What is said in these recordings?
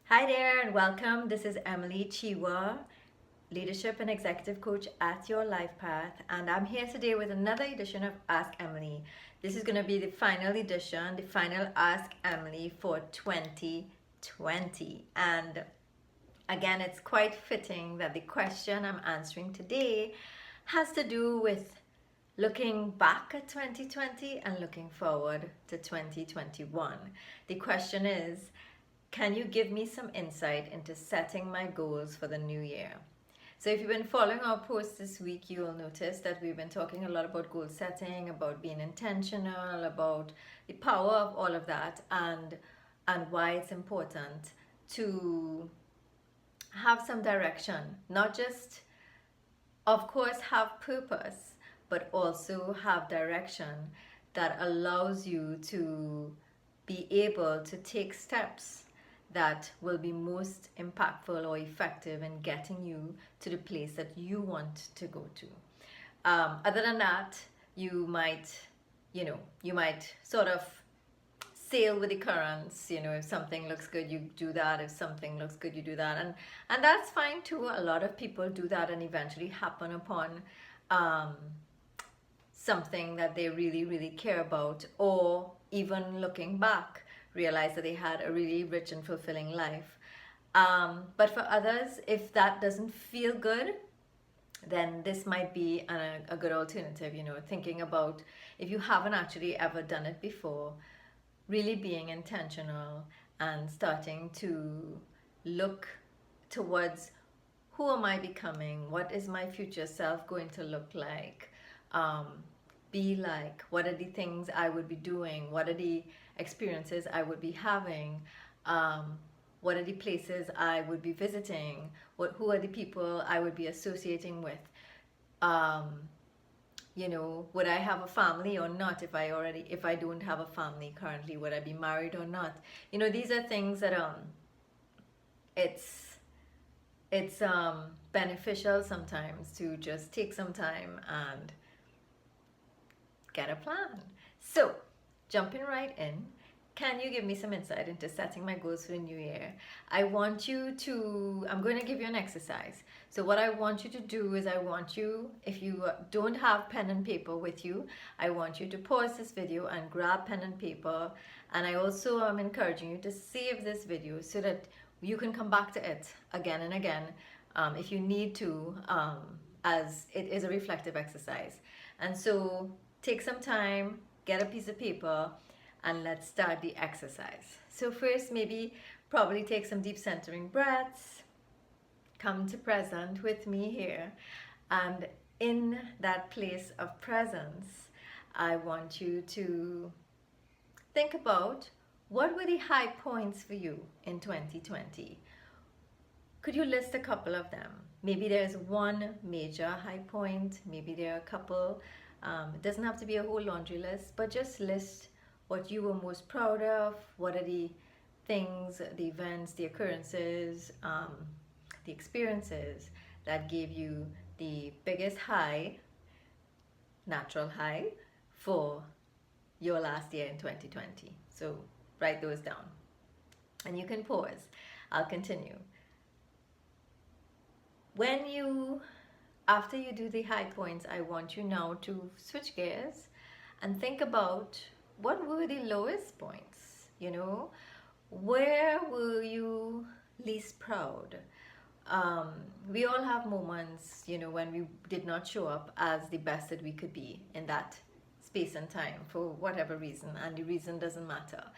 Hi there and welcome. This is Emily Chee, Leadership and Executive Coach at your LifePath, and I'm here today with another edition of Ask Emily. This is going to be the final edition, the final Ask Emily for 2020. And again, it's quite fitting that the question I'm answering today has to do with looking back at 2020 and looking forward to 2021. The question is, can you give me some insight into setting my goals for the new year? So if you've been following our posts this week, you will notice that we've been talking a lot about goal setting, about being intentional, about the power of all of that, and why it's important to have some direction, not just, of course, have purpose, but also have direction that allows you to be able to take steps that will be most impactful or effective in getting you to the place that you want to go to. Other than that, you might sort of sail with the currents. If something looks good, you do that. If something looks good, you do that, and that's fine too. A lot of people do that and eventually happen upon something that they really, really care about, or even looking back, realize that they had a really rich and fulfilling life. But for others, if that doesn't feel good, then this might be a good alternative. Thinking about, if you haven't actually ever done it before, really being intentional and starting to look towards, who am I becoming? What is my future self going to look like? Be like? What are the things I would be doing? What are the experiences I would be having? What are the places I would be visiting? Who are the people I would be associating with? Would I have a family or not? If I don't have a family currently, would I be married or not? These are things that it's beneficial sometimes to just take some time and get a plan. So, jumping right in, can you give me some insight into setting my goals for the new year? I'm going to give you an exercise. So what I want you to do is, if you don't have pen and paper with you, I want you to pause this video and grab pen and paper. And I also am encouraging you to save this video so that you can come back to it again and again if you need to, as it is a reflective exercise. And so take some time, get a piece of paper, and let's start the exercise. So first, probably take some deep centering breaths. Come to present with me here. And in that place of presence, I want you to think about, what were the high points for you in 2020? Could you list a couple of them? Maybe there's one major high point, maybe there are a couple. It doesn't have to be a whole laundry list, but just list what you were most proud of. What are the things, the events, the occurrences, the experiences that gave you the biggest high, natural high, for your last year in 2020. So write those down. And you can pause. I'll continue. After you do the high points, I want you now to switch gears and think about, what were the lowest points? Where were you least proud? We all have moments, when we did not show up as the best that we could be in that space and time for whatever reason, and the reason doesn't matter.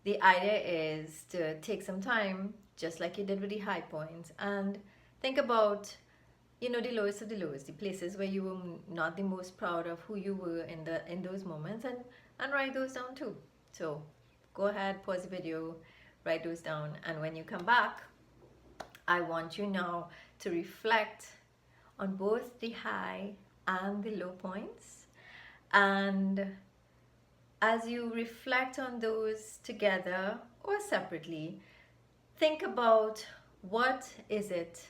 The idea is to take some time, just like you did with the high points, and think about the lowest of the lowest, the places where you were not the most proud of who you were in those moments, and write those down too. So go ahead, pause the video, write those down, and when you come back, I want you now to reflect on both the high and the low points. And as you reflect on those together or separately, think about, what is it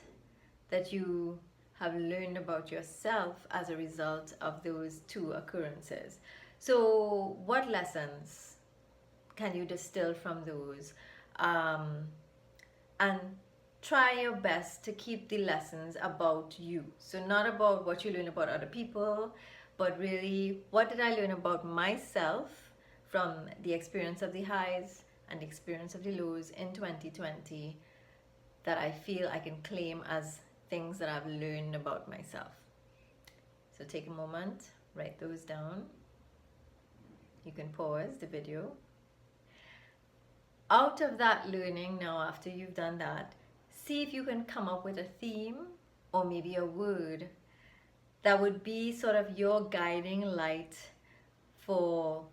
that you have learned about yourself as a result of those two occurrences. So what lessons can you distill from those? and try your best to keep the lessons about you. So not about what you learn about other people, but really, what did I learn about myself from the experience of the highs and the experience of the lows in 2020 that I feel I can claim as things that I've learned about myself. So take a moment, write those down. You can pause the video. Out of that learning now, after you've done that, see if you can come up with a theme or maybe a word that would be sort of your guiding light for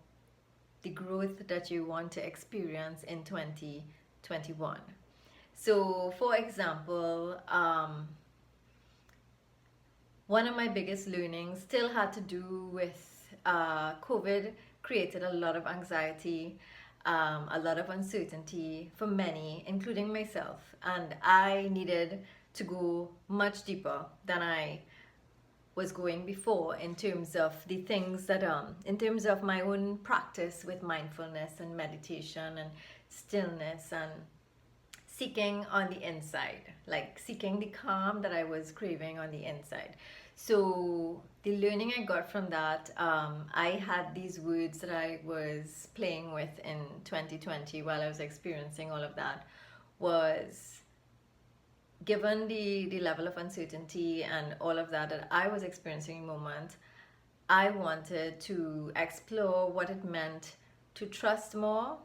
the growth that you want to experience in 2021. So, for example, one of my biggest learnings still had to do with COVID created a lot of anxiety, a lot of uncertainty for many, including myself. And I needed to go much deeper than I was going before in terms of the things that, in terms of my own practice with mindfulness and meditation and stillness and seeking on the inside, like seeking the calm that I was craving on the inside. So the learning I got from that, I had these words that I was playing with in 2020 while I was experiencing all of that, was given the level of uncertainty and all of that I was experiencing in the moment, I wanted to explore what it meant to trust more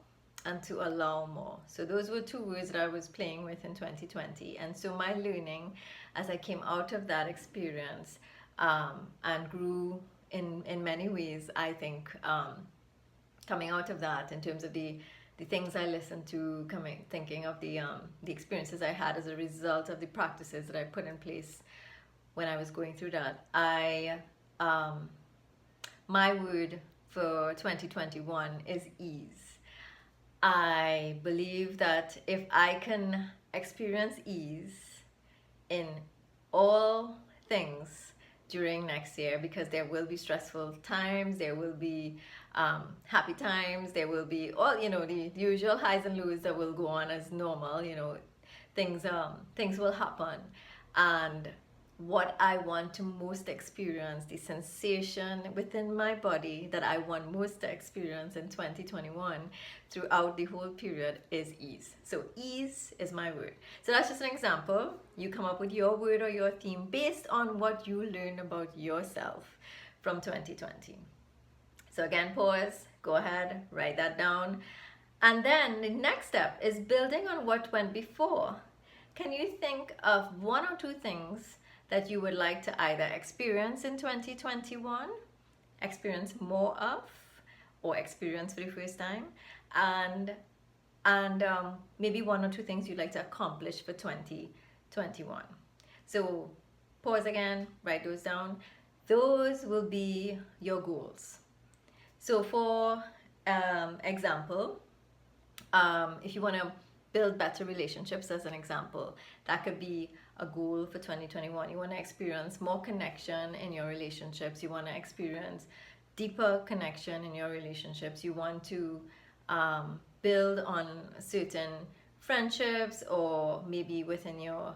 and to allow more. So those were two words that I was playing with in 2020. And so my learning as I came out of that experience and grew in many ways, I think, coming out of that in terms of the things I listened to, thinking of the experiences I had as a result of the practices that I put in place when I was going through that. My word for 2021 is ease. I believe that if I can experience ease in all things during next year, because there will be stressful times, there will be happy times, there will be all, the usual highs and lows that will go on as normal, things will happen. And what I want to most experience, the sensation within my body that I want most to experience in 2021 throughout the whole period is ease. So ease is my word. So that's just an example. You come up with your word or your theme based on what you learn about yourself from 2020. So again, pause, go ahead, write that down. And then the next step is building on what went before. Can you think of one or two things that you would like to either experience in 2021, experience more of, or experience for the first time, and maybe one or two things you'd like to accomplish for 2021. So pause again, write those down. Those will be your goals. So for example, if you want to build better relationships, as an example, that could be a goal for 2021. You want to experience more connection in your relationships. You want to experience deeper connection in your relationships. You want to build on certain friendships, or maybe within your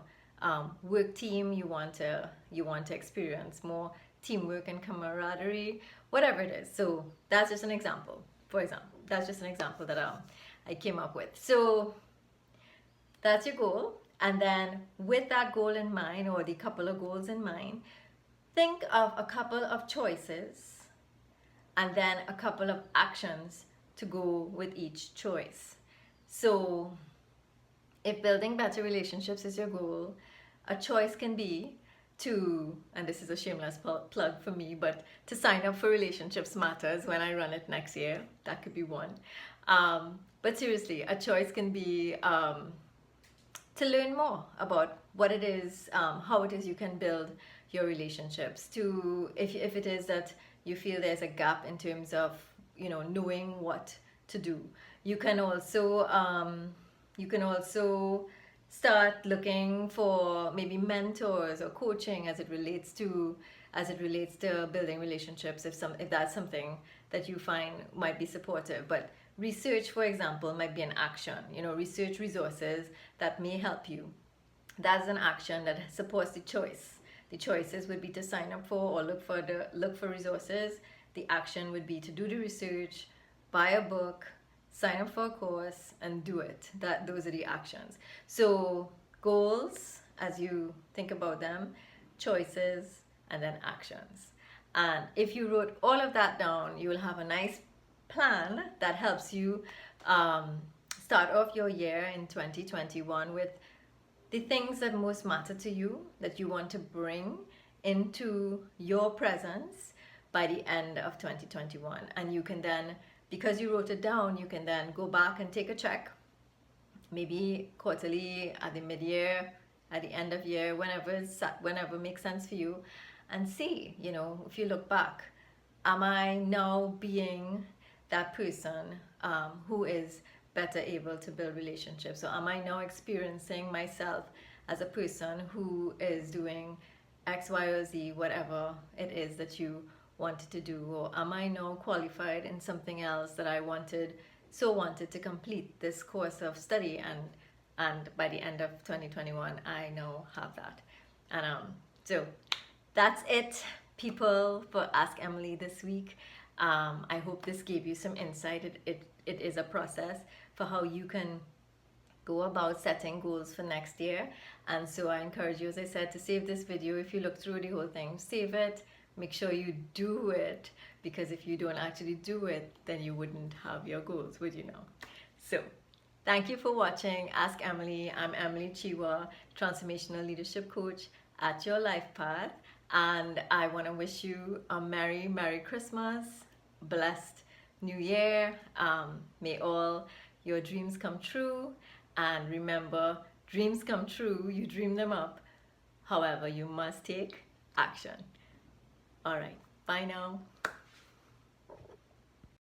work team, you want to experience more teamwork and camaraderie, whatever it is. So that's just an example. For example, that's just an example that I came up with. So that's your goal. And then with that goal in mind, or the couple of goals in mind, think of a couple of choices and then a couple of actions to go with each choice. So if building better relationships is your goal, a choice can be to, and this is a shameless plug for me, but to sign up for Relationships Matters when I run it next year. That could be one. But seriously, a choice can be to learn more about what it is, how it is you can build your relationships. To if it is that you feel there's a gap in terms of knowing what to do, you can also start looking for maybe mentors or coaching as it relates to building relationships, if that's something that you find might be supportive. But Research, for example, might be an action. Research resources that may help you. That's an action that supports the choice. The choices would be to sign up for or look for resources. The action would be to do the research, buy a book, sign up for a course, and do it. Those are the actions. So goals, as you think about them, choices, and then actions. And if you wrote all of that down, you will have a nice plan that helps you start off your year in 2021 with the things that most matter to you, that you want to bring into your presence by the end of 2021. And you can then, because you wrote it down, you can then go back and take a check, maybe quarterly, at the mid-year, at the end of year, whenever makes sense for you, and see, if you look back, am I now being that person who is better able to build relationships? So am I now experiencing myself as a person who is doing X, Y, or Z, whatever it is that you wanted to do? Or am I now qualified in something else that I wanted to complete this course of study, and by the end of 2021 I now have that. And so that's it, people, for Ask Emily this week. I hope this gave you some insight. It is a process for how you can go about setting goals for next year. And so I encourage you, as I said, to save this video. If you look through the whole thing, save it, make sure you do it, because if you don't actually do it, then you wouldn't have your goals, would you know? So thank you for watching Ask Emily. I'm Emily Chee, Transformational Leadership Coach at your LifePath, and I want to wish you a Merry Christmas, blessed New Year. May all your dreams come true, and remember, dreams come true, you dream them up. However, you must take action. All right, bye now.